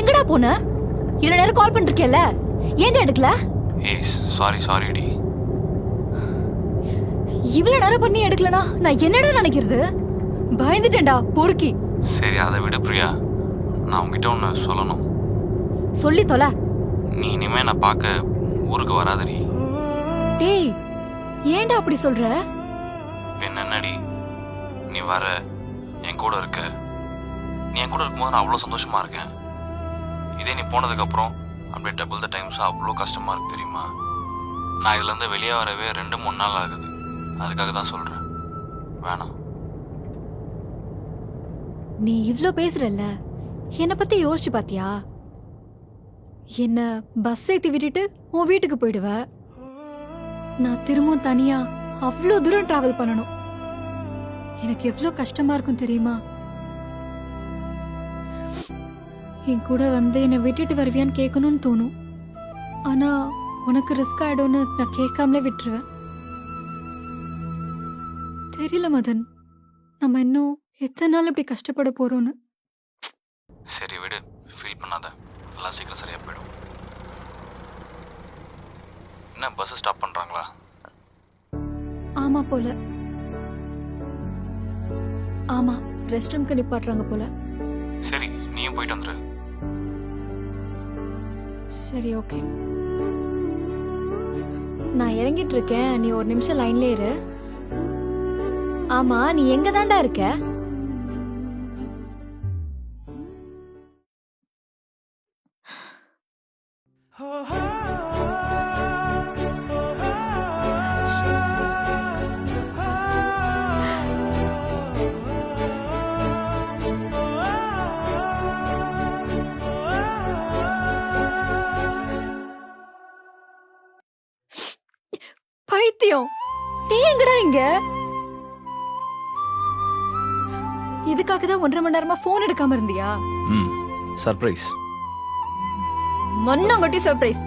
எங்கடா போன? இவ்வளவு நேரம் கால் பண்ணிருக்கேல்ல, ஏன் எடுக்கல? ஏய் சாரிடி. இவ்வளவு நேரம் பண்ணி எடுக்கலனா நான் என்னடா நினைக்கிறது? பயந்துட்டேன்டா பொறுக்கி. சரி அதை விடு பிரியா, நான் உங்ககிட்ட ஒன்று சொல்லணும். சொல்லி தொலை. நீ இனிமே நான் பார்க்க ஊருக்கு வராதடி. டேய், ஏன்டா அப்படி சொல்ற? என்னடி நீ வர, என் கூட இருக்க. நீ என் கூட இருக்கும்போது நான் அவ்வளோ சந்தோஷமா இருக்கேன். இதே நீ போனதுக்கப்புறம் அப்படியே டபுள் த டைம்ஸ் அவ்வளோ கஷ்டமா இருக்கு தெரியுமா? நான் இதுலேருந்து வெளியே வரவே 2-3 நாள் ஆகுது. அதுக்காக தான் சொல்கிறேன், வேணாம். நீ இவ்ளோ பேசுறல்ல, என்னை பத்தி யோசிச்சு பாத்தியா? என்ன பஸ் ஏத்தி விட்டுட்டு உன் வீட்டுக்கு போயிடுவ. நான் திரும்பவும் தனியா அவ்வளோ தூரம் டிராவல் பண்ணணும். எனக்கு எவ்வளோ கஷ்டமா இருக்கும் தெரியுமா? என் கூட வந்து என்னை விட்டுட்டு வருவியான்னு கேட்கணும்னு தோணும். ஆனா உனக்கு ரிஸ்க் ஆயிடும்னு நான் கேட்காமலே விட்டுருவேன். தெரியல மதன், நம்ம இன்னும் எத்தனை நாள் இப்படி கஷ்டப்பட போறோம்னு. சரி விடு, ஃபீல் பண்ணாத, எல்லாம் சீக்கிரம் சரியாக போயிடும். என்ன பஸ் ஸ்டாப் பண்ணுறாங்களா? ஆமா போல. ஆமா, ரெஸ்ட் ரூம்க்கு நிப்பாட்டுறாங்க போல. சரி நீயும் போயிட்டு வந்துரு. சரி ஓகே, நான் இறங்கிட்டு இருக்கேன். நீ ஒரு நிமிஷம் லைன்ல இரு. ஆமா, நீ எங்க தாண்டா இருக்க? பைத்தியம், நீ எங்கடா இங்க? இதுக்காக தான் 1.5 மணி நேரமா போன் எடுக்காம இருந்தியா? சர்ப்ரைஸ். மண்ணாங்கட்டி சர்ப்ரைஸ்.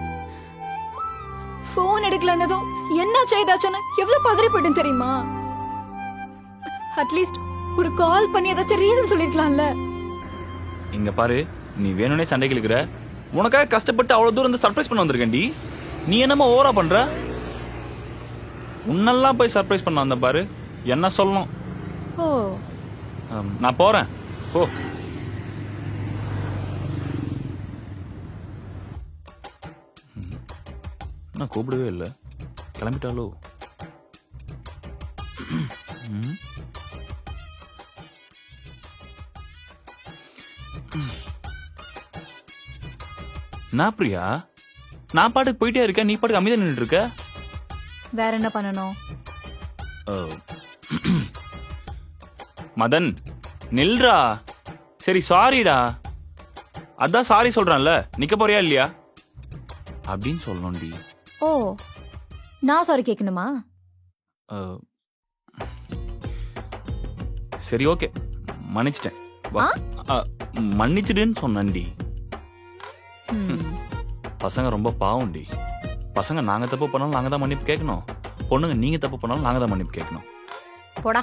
போன் எடுக்கலன்னதும் என்ன செய்தாச்சுன்னு எவ்வளவு பதறி போயிட்டேன் தெரியுமா? அட்லீஸ்ட் ஒரு கால் பண்ணி ஏதாச்சும் ரீசன் சொல்லிருக்கலாம்ல. இங்க பாரு, நீ வேணும்னே சண்டை கிழக்குற. உனக்காக கஷ்டப்பட்டு அவ்வளவு தூரம் வந்து சர்ப்ரைஸ் பண்ண வந்திருக்கேன்டி. நீ என்னமா ஓவரா பண்ற? உன்னெல்லாம் போய் சர்ப்ரைஸ் பண்ண வந்த பாரு, என்ன சொல்லணும்? ஓ, நான் போறேன். ஓ, நான் கூப்பிடவே இல்லை, கிளம்பிட்டாலோ? நான் பிரியா, நான் பாட்டுக்கு போயிட்டே இருக்கேன், நீ பாட்டுக்கு அமைதியா நின்றுட்டு இருக்க. வேற என்ன பண்ணணும்? மதன் நில்றா. சரி சாரிடா, அதான் சாரி சொல்றான்ல, நிக்க போறியா இல்லையா அப்படின்னு சொல்லணும்டி. ஓ, நான் சாரி கேட்கணுமா? சரி ஓகே, மன்னிச்சிட்டேன். மன்னிச்சிடுன்னு சொன்னேன்டி. பசங்க ரொம்ப பாவம்டி. பசங்க நாங்க தப்பு பண்ணாலும் நாங்க தான் மன்னிப்பு கேட்கணும். பொண்ணுங்க நீங்க தப்பு பண்ணாலும் நாங்க தான் மன்னிப்பு கேட்கணும். போடா.